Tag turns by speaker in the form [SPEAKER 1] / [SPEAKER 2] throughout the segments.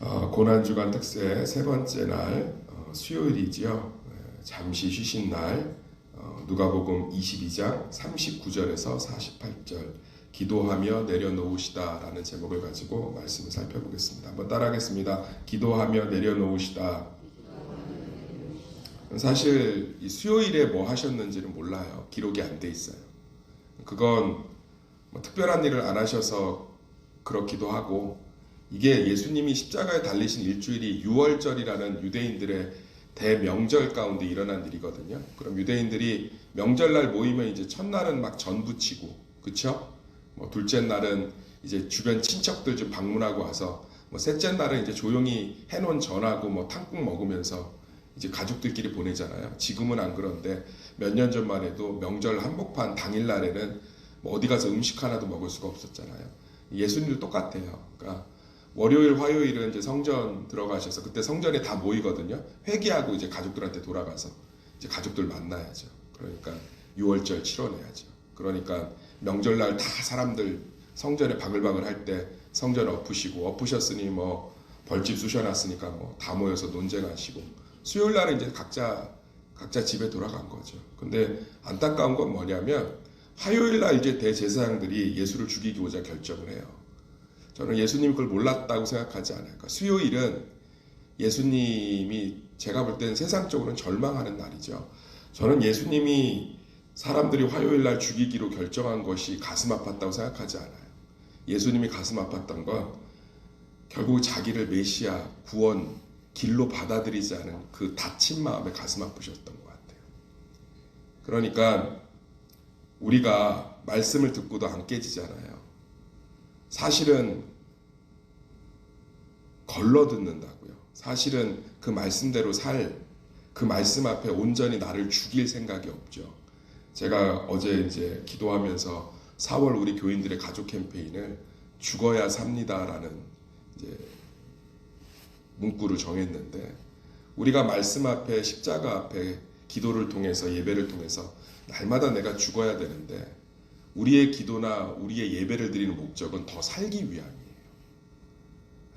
[SPEAKER 1] 고난주간 특세 세 번째 날 수요일이지요. 잠시 쉬신 날 누가복음 22장 39절에서 48절 기도하며 내려놓으시다라는 제목을 가지고 말씀을 살펴보겠습니다. 한번 따라하겠습니다. 기도하며 내려놓으시다. 사실 이 수요일에 뭐 하셨는지는 몰라요. 기록이 안 돼 있어요. 그건 뭐 특별한 일을 안 하셔서 그렇기도 하고, 이게 예수님이 십자가에 달리신 일주일이 유월절이라는 유대인들의 대명절 가운데 일어난 일이거든요. 그럼 유대인들이 명절날 모이면 이제 첫날은 막 전 부치고, 그쵸? 뭐 둘째 날은 이제 주변 친척들 좀 방문하고 와서, 뭐 셋째 날은 이제 조용히 해놓은 전하고 뭐 탕국 먹으면서 이제 가족들끼리 보내잖아요. 지금은 안 그런데 몇 년 전만 해도 명절 한복판 당일날에는 뭐 어디 가서 음식 하나도 먹을 수가 없었잖아요. 예수님도 똑같아요. 그러니까 월요일, 화요일은 이제 성전 들어가셔서 그때 성전에 다 모이거든요. 회개하고 이제 가족들한테 돌아가서 이제 가족들 만나야죠. 그러니까 6월절 치러내야죠. 그러니까 명절날 다 사람들 성전에 바글바글 할 때 성전 엎으셨으니 뭐 벌집 쑤셔놨으니까 뭐 다 모여서 논쟁하시고, 수요일 날은 이제 각자 집에 돌아간 거죠. 근데 안타까운 건 뭐냐면 화요일 날 이제 대제사장들이 예수를 죽이고자 결정을 해요. 저는 예수님이 그걸 몰랐다고 생각하지 않아요. 그러니까 수요일은 예수님이 제가 볼 때는 세상적으로는 절망하는 날이죠. 저는 예수님이 사람들이 화요일 날 죽이기로 결정한 것이 가슴 아팠다고 생각하지 않아요. 예수님이 가슴 아팠던 건 결국 자기를 메시아, 구원, 길로 받아들이지 않은 그 다친 마음에 가슴 아프셨던 것 같아요. 그러니까 우리가 말씀을 듣고도 안 깨지잖아요. 사실은 걸러 듣는다고요. 사실은 그 말씀대로 그 말씀 앞에 온전히 나를 죽일 생각이 없죠. 제가 어제 이제 기도하면서 4월 우리 교인들의 가족 캠페인을 죽어야 삽니다라는 이제 문구를 정했는데, 우리가 말씀 앞에, 십자가 앞에 기도를 통해서, 예배를 통해서 날마다 내가 죽어야 되는데, 우리의 기도나 우리의 예배를 드리는 목적은 더 살기 위함이에요.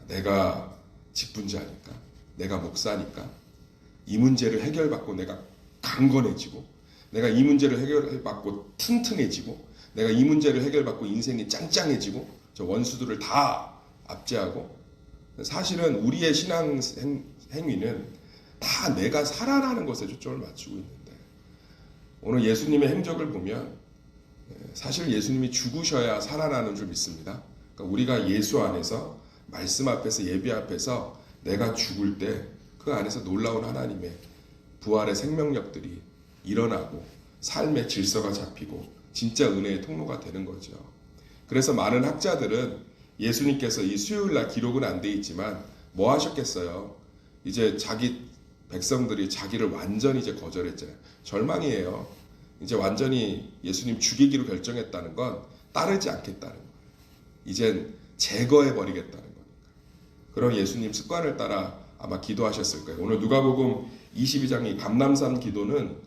[SPEAKER 1] 내가 직분자니까, 내가 목사니까 이 문제를 해결받고 내가 강건해지고, 내가 이 문제를 해결받고 튼튼해지고, 내가 이 문제를 해결받고 인생이 짱짱해지고, 저 원수들을 다 압제하고, 사실은 우리의 신앙 행위는 다 내가 살아나는 것에 초점을 맞추고 있는데, 오늘 예수님의 행적을 보면 사실 예수님이 죽으셔야 살아나는 줄 믿습니다. 그러니까 우리가 예수 안에서, 말씀 앞에서, 예배 앞에서 내가 죽을 때 그 안에서 놀라운 하나님의 부활의 생명력들이 일어나고 삶의 질서가 잡히고 진짜 은혜의 통로가 되는 거죠. 그래서 많은 학자들은 예수님께서 이 수요일날 기록은 안 돼 있지만 뭐 하셨겠어요? 이제 자기 백성들이 자기를 완전히 이제 거절했잖아요. 절망이에요. 이제 완전히 예수님 죽이기로 결정했다는 건 따르지 않겠다는 거예요. 이젠 제거해버리겠다는 거니까. 그럼 예수님 습관을 따라 아마 기도하셨을 거예요. 오늘 누가복음 22장 이 감람산 기도는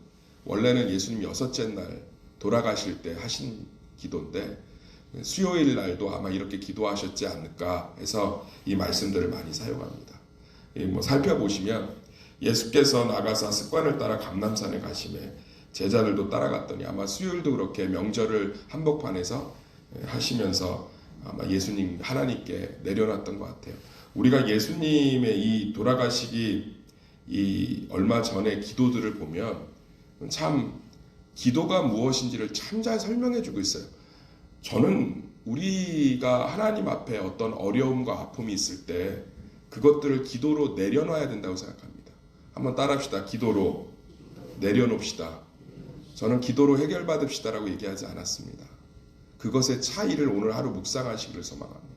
[SPEAKER 1] 원래는 예수님 6째 날 돌아가실 때 하신 기도인데, 수요일 날도 아마 이렇게 기도하셨지 않을까 해서 이 말씀들을 많이 사용합니다. 뭐 살펴보시면 예수께서 나가사 습관을 따라 감람산에 가심에 제자들도 따라갔더니, 아마 수요일도 그렇게 명절을 한복판에서 하시면서 아마 예수님 하나님께 내려놨던 것 같아요. 우리가 예수님의 이 돌아가시기 이 얼마 전의 기도들을 보면 참 기도가 무엇인지를 참 잘 설명해 주고 있어요. 저는 우리가 하나님 앞에 어떤 어려움과 아픔이 있을 때 그것들을 기도로 내려놔야 된다고 생각합니다. 한번 따라합시다. 기도로 내려놓읍시다. 저는 기도로 해결받읍시다라고 얘기하지 않았습니다. 그것의 차이를 오늘 하루 묵상하시기를 소망합니다.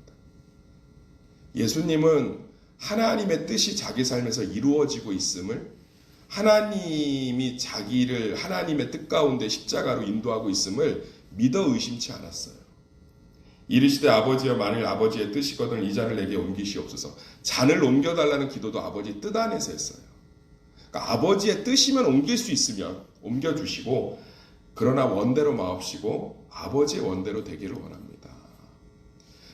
[SPEAKER 1] 예수님은 하나님의 뜻이 자기 삶에서 이루어지고 있음을, 하나님이 자기를 하나님의 뜻 가운데 십자가로 인도하고 있음을 믿어 의심치 않았어요. 이르시되 아버지여, 만일 아버지의 뜻이거든 이 잔을 내게 옮기시옵소서. 잔을 옮겨달라는 기도도 아버지 뜻 안에서 했어요. 그러니까 아버지의 뜻이면 옮길 수 있으면 옮겨주시고, 그러나 원대로 마옵시고 아버지의 원대로 되기를 원합니다.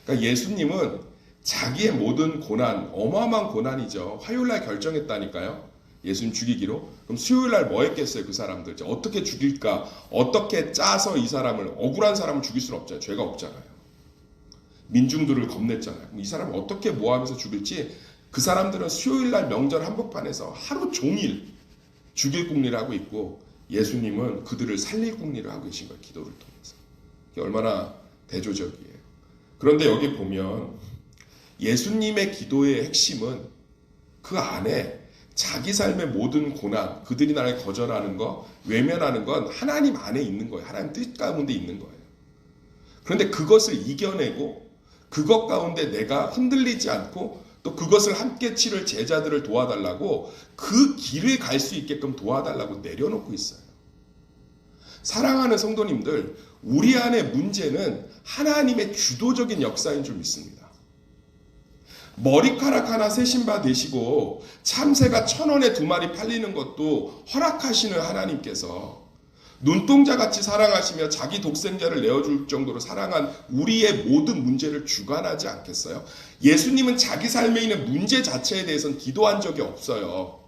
[SPEAKER 1] 그러니까 예수님은 자기의 모든 고난, 어마어마한 고난이죠. 화요일날 결정했다니까요. 예수님 죽이기로. 그럼 수요일날 뭐 했겠어요? 그 사람들 어떻게 죽일까? 어떻게 짜서 이 사람을, 억울한 사람을 죽일 수는 없잖아요. 죄가 없잖아요. 민중들을 겁냈잖아요. 그럼 이 사람을 어떻게 모함해서 죽일지, 그 사람들은 수요일날 명절 한복판에서 하루 종일 죽일 궁리를 하고 있고, 예수님은 그들을 살릴 궁리를 하고 계신 거예요. 기도를 통해서. 이게 얼마나 대조적이에요. 그런데 여기 보면 예수님의 기도의 핵심은 그 안에 자기 삶의 모든 고난, 그들이 나를 거절하는 거, 외면하는 건 하나님 안에 있는 거예요. 하나님 뜻 가운데 있는 거예요. 그런데 그것을 이겨내고 그것 가운데 내가 흔들리지 않고 또 그것을 함께 치를 제자들을 도와달라고, 그 길을 갈 수 있게끔 도와달라고 내려놓고 있어요. 사랑하는 성도님들, 우리 안의 문제는 하나님의 주도적인 역사인 줄 믿습니다. 머리카락 하나 세신바 되시고 참새가 1,000원에 2마리 팔리는 것도 허락하시는 하나님께서 눈동자같이 사랑하시며 자기 독생자를 내어줄 정도로 사랑한 우리의 모든 문제를 주관하지 않겠어요? 예수님은 자기 삶에 있는 문제 자체에 대해서는 기도한 적이 없어요.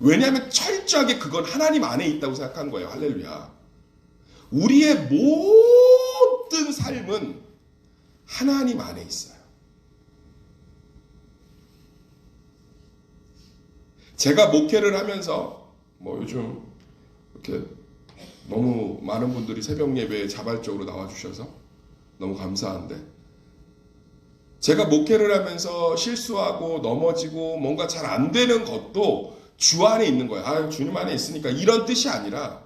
[SPEAKER 1] 왜냐하면 철저하게 그건 하나님 안에 있다고 생각한 거예요. 할렐루야. 우리의 모든 삶은 하나님 안에 있어요. 제가 목회를 하면서 요즘 이렇게 너무 많은 분들이 새벽 예배에 자발적으로 나와주셔서 너무 감사한데, 제가 목회를 하면서 실수하고 넘어지고 뭔가 잘 안 되는 것도 주 안에 있는 거예요. 아, 주님 안에 있으니까, 이런 뜻이 아니라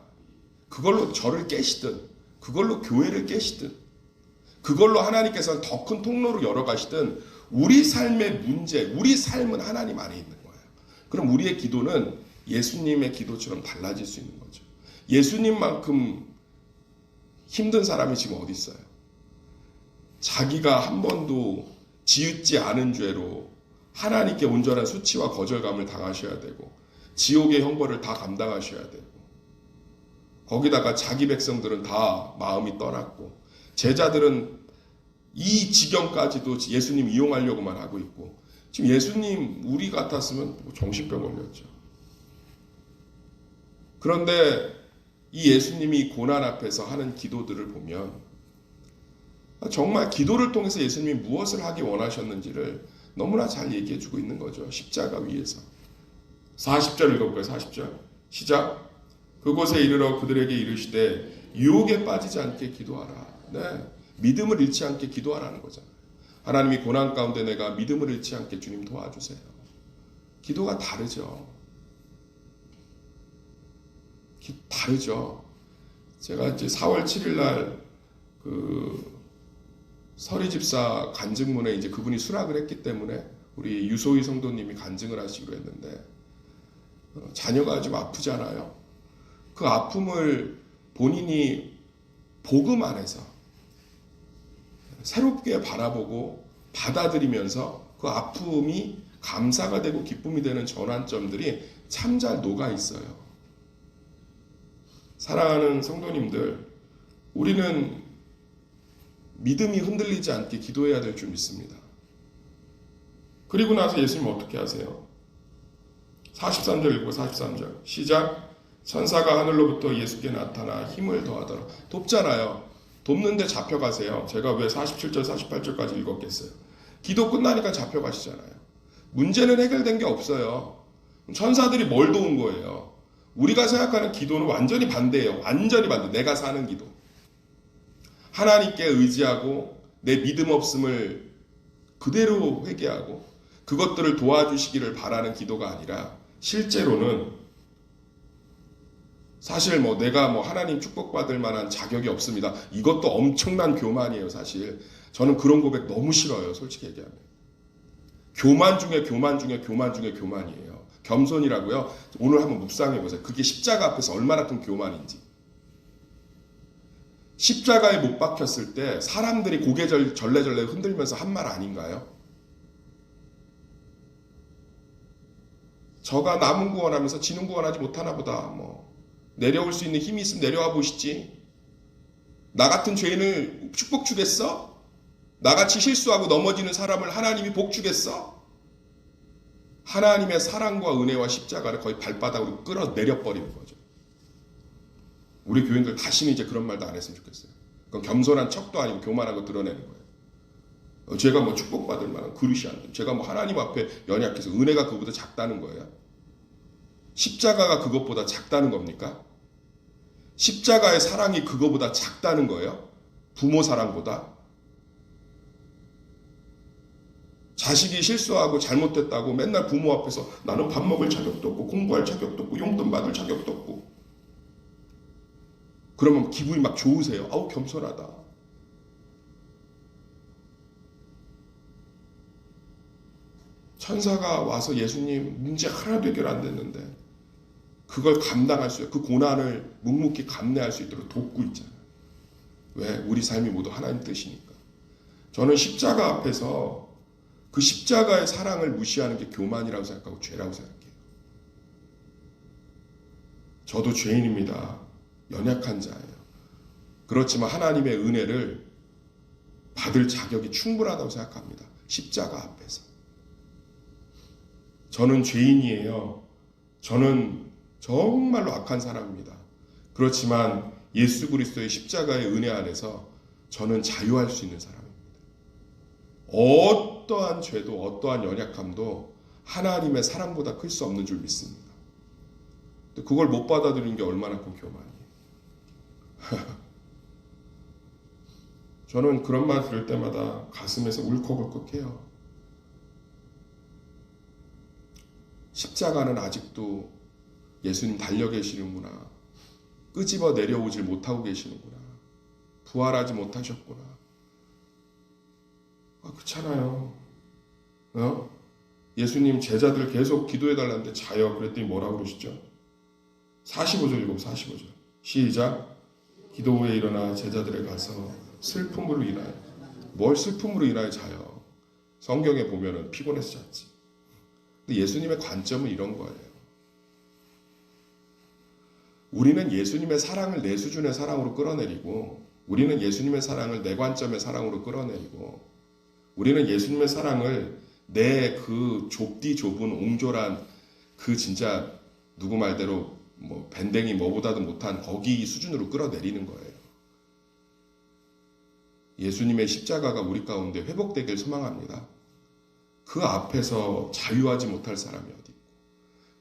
[SPEAKER 1] 그걸로 저를 깨시든 그걸로 교회를 깨시든 그걸로 하나님께서 더 큰 통로로 열어가시든 우리 삶의 문제, 우리 삶은 하나님 안에 있는 거예요. 그럼 우리의 기도는 예수님의 기도처럼 달라질 수 있는 거죠. 예수님만큼 힘든 사람이 지금 어디 있어요? 자기가 한 번도 지읒지 않은 죄로 하나님께 온전한 수치와 거절감을 당하셔야 되고, 지옥의 형벌을 다 감당하셔야 되고, 거기다가 자기 백성들은 다 마음이 떠났고, 제자들은 이 지경까지도 예수님 이용하려고만 하고 있고, 지금 예수님 우리 같았으면 정신병 걸렸죠. 그런데 이 예수님이 고난 앞에서 하는 기도들을 보면 정말 기도를 통해서 예수님이 무엇을 하기 원하셨는지를 너무나 잘 얘기해 주고 있는 거죠. 십자가 위에서. 40절 읽어볼까요? 40절 시작. 그곳에 이르러 그들에게 이르시되 유혹에 빠지지 않게 기도하라. 네, 믿음을 잃지 않게 기도하라는 거잖아요. 하나님이 고난 가운데 내가 믿음을 잃지 않게 주님 도와주세요. 기도가 다르죠. 다르죠. 제가 이제 4월 7일 날 서리 집사 간증문에 이제 그분이 수락을 했기 때문에 우리 유소희 성도님이 간증을 하시기로 했는데, 자녀가 좀 아프잖아요. 그 아픔을 본인이 복음 안에서 새롭게 바라보고 받아들이면서 그 아픔이 감사가 되고 기쁨이 되는 전환점들이 참 잘 녹아 있어요. 사랑하는 성도님들, 우리는 믿음이 흔들리지 않게 기도해야 될 줄 믿습니다. 그리고 나서 예수님 어떻게 하세요? 43절 읽고 43절 시작. 천사가 하늘로부터 예수께 나타나 힘을 더하더라. 돕잖아요. 돕는데 잡혀가세요. 제가 왜 47절 48절까지 읽었겠어요? 기도 끝나니까 잡혀가시잖아요. 문제는 해결된 게 없어요. 천사들이 뭘 도운 거예요? 우리가 생각하는 기도는 완전히 반대예요. 완전히 반대. 내가 사는 기도. 하나님께 의지하고 내 믿음 없음을 그대로 회개하고 그것들을 도와주시기를 바라는 기도가 아니라, 실제로는 사실 내가 하나님 축복받을 만한 자격이 없습니다. 이것도 엄청난 교만이에요, 사실. 저는 그런 고백 너무 싫어요, 솔직히 얘기하면. 교만 중에 교만 중에 교만 중에 교만이에요. 겸손이라고요? 오늘 한번 묵상해보세요. 그게 십자가 앞에서 얼마나 큰 교만인지. 십자가에 못 박혔을 때 사람들이 고개 절레절레 흔들면서 한 말 아닌가요? 저가 남은 구원하면서 지는 구원하지 못하나 보다. 내려올 수 있는 힘이 있으면 내려와 보시지. 나 같은 죄인을 축복 주겠어? 나같이 실수하고 넘어지는 사람을 하나님이 복 주겠어? 하나님의 사랑과 은혜와 십자가를 거의 발바닥으로 끌어내려 버리는 거죠. 우리 교인들 다시는 이제 그런 말도 안 했으면 좋겠어요. 그건 겸손한 척도 아니고 교만한 거 드러내는 거예요. 제가 뭐 축복받을 만한 그릇이 안 돼. 제가 뭐 하나님 앞에 연약해서 은혜가 그보다 작다는 거예요. 십자가가 그것보다 작다는 겁니까? 십자가의 사랑이 그거보다 작다는 거예요? 부모 사랑보다? 자식이 실수하고 잘못됐다고 맨날 부모 앞에서 나는 밥 먹을 자격도 없고 공부할 자격도 없고 용돈 받을 자격도 없고 그러면 기분이 막 좋으세요. 아우 겸손하다. 천사가 와서 예수님 문제 하나도 해결 안 됐는데 그걸 감당할 수 있어요. 그 고난을 묵묵히 감내할 수 있도록 돕고 있잖아요. 왜? 우리 삶이 모두 하나님 뜻이니까. 저는 십자가 앞에서 그 십자가의 사랑을 무시하는 게 교만이라고 생각하고 죄라고 생각해요. 저도 죄인입니다. 연약한 자예요. 그렇지만 하나님의 은혜를 받을 자격이 충분하다고 생각합니다. 십자가 앞에서. 저는 죄인이에요. 저는 정말로 악한 사람입니다. 그렇지만 예수 그리스도의 십자가의 은혜 안에서 저는 자유할 수 있는 사람입니다. 어떠한 죄도 어떠한 연약함도 하나님의 사랑보다 클 수 없는 줄 믿습니다. 그걸 못 받아들이는 게 얼마나 큰 교만이에요. 저는 그런 말 들을 때마다 가슴에서 울컥울컥해요. 십자가는 아직도 예수님 달려 계시는구나. 끄집어 내려오질 못하고 계시는구나. 부활하지 못하셨구나. 그렇잖아요. 예수님 제자들 계속 기도해달라는데 자요. 그랬더니 뭐라고 그러시죠? 45절 읽어 45절. 시작. 기도 후에 일어나 제자들에 가서 슬픔으로 인하여. 뭘 슬픔으로 인하여 자요? 성경에 보면은 피곤해서 잤지. 근데 예수님의 관점은 이런 거예요. 우리는 예수님의 사랑을 내 수준의 사랑으로 끌어내리고 우리는 예수님의 사랑을 내 관점의 사랑으로 끌어내리고 우리는 예수님의 사랑을 내 그 좁디 좁은 옹졸한 그 진짜 누구 말대로 뭐 밴댕이 뭐보다도 못한 거기 수준으로 끌어내리는 거예요. 예수님의 십자가가 우리 가운데 회복되길 소망합니다. 그 앞에서 자유하지 못할 사람이 어디 있고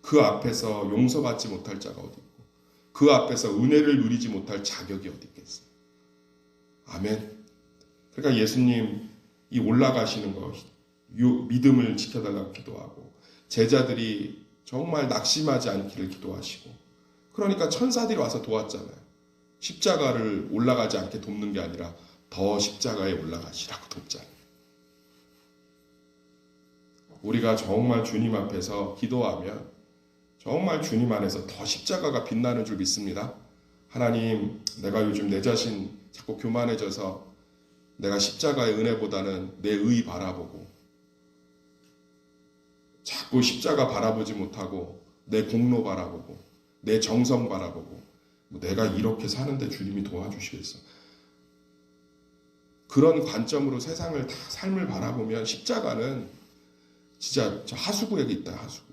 [SPEAKER 1] 그 앞에서 용서받지 못할 자가 어디 있고 그 앞에서 은혜를 누리지 못할 자격이 어디 있겠어요. 아멘. 그러니까 예수님 이 올라가시는 거 믿음을 지켜달라고 기도하고 제자들이 정말 낙심하지 않기를 기도하시고 그러니까 천사들이 와서 도왔잖아요. 십자가를 올라가지 않게 돕는 게 아니라 더 십자가에 올라가시라고 돕잖아요. 우리가 정말 주님 앞에서 기도하면 정말 주님 안에서 더 십자가가 빛나는 줄 믿습니다. 하나님, 내가 요즘 내 자신 자꾸 교만해져서 내가 십자가의 은혜보다는 내 의 바라보고 자꾸 십자가 바라보지 못하고 내 공로 바라보고 내 정성 바라보고 내가 이렇게 사는데 주님이 도와주시겠어. 그런 관점으로 세상을 다 삶을 바라보면 십자가는 진짜 저 하수구에 있다. 하수구.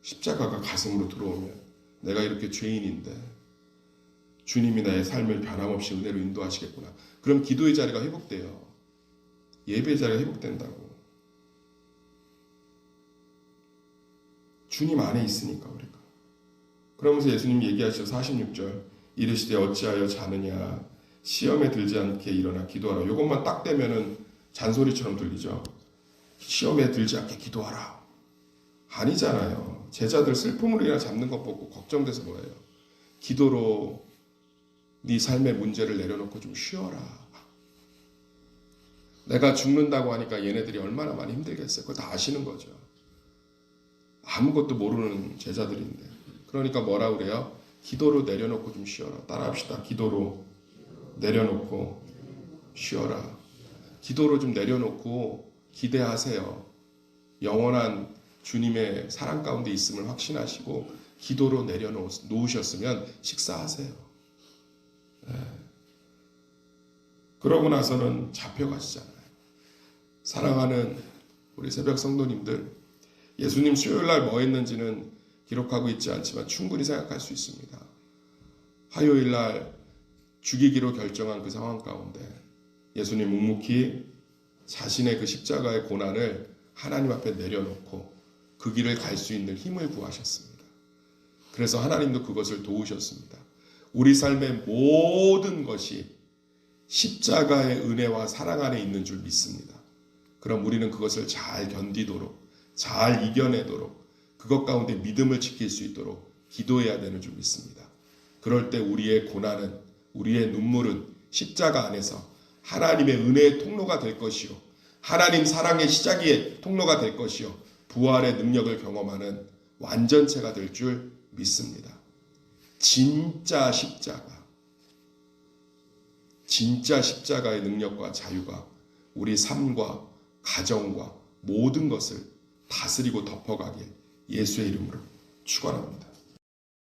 [SPEAKER 1] 십자가가 가슴으로 들어오면 내가 이렇게 죄인인데 주님이 나의 삶을 변함없이 은혜로 인도하시겠구나. 그럼 기도의 자리가 회복돼요. 예배의 자리가 회복된다고. 주님 안에 있으니까 우리가. 그러면서 예수님 얘기하시죠. 46절. 이르시되 어찌하여 자느냐. 시험에 들지 않게 일어나 기도하라. 이것만 딱 되면은 잔소리처럼 들리죠. 시험에 들지 않게 기도하라. 아니잖아요. 제자들 슬픔으로 인해 잡는 것 보고 걱정돼서 뭐예요. 기도로 네 삶의 문제를 내려놓고 좀 쉬어라. 내가 죽는다고 하니까 얘네들이 얼마나 많이 힘들겠어요. 그걸 다 아시는 거죠. 아무것도 모르는 제자들인데. 그러니까 뭐라 그래요? 기도로 내려놓고 좀 쉬어라. 따라합시다. 기도로 내려놓고 쉬어라. 기도로 좀 내려놓고 기대하세요. 영원한 주님의 사랑 가운데 있음을 확신하시고 기도로 내려놓으셨으면 식사하세요. 네. 그러고 나서는 잡혀가시잖아요. 사랑하는 우리 새벽 성도님들, 예수님 수요일날 뭐 했는지는 기록하고 있지 않지만 충분히 생각할 수 있습니다. 화요일날 죽이기로 결정한 그 상황 가운데 예수님 묵묵히 자신의 그 십자가의 고난을 하나님 앞에 내려놓고 그 길을 갈 수 있는 힘을 구하셨습니다. 그래서 하나님도 그것을 도우셨습니다. 우리 삶의 모든 것이 십자가의 은혜와 사랑 안에 있는 줄 믿습니다. 그럼 우리는 그것을 잘 견디도록, 잘 이겨내도록, 그것 가운데 믿음을 지킬 수 있도록 기도해야 되는 줄 믿습니다. 그럴 때 우리의 고난은, 우리의 눈물은 십자가 안에서 하나님의 은혜의 통로가 될 것이요, 하나님 사랑의 시작의 통로가 될 것이요, 부활의 능력을 경험하는 완전체가 될 줄 믿습니다. 진짜 십자가의 능력과 자유가 우리 삶과 가정과 모든 것을 다스리고 덮어가게 예수의 이름으로 축원합니다.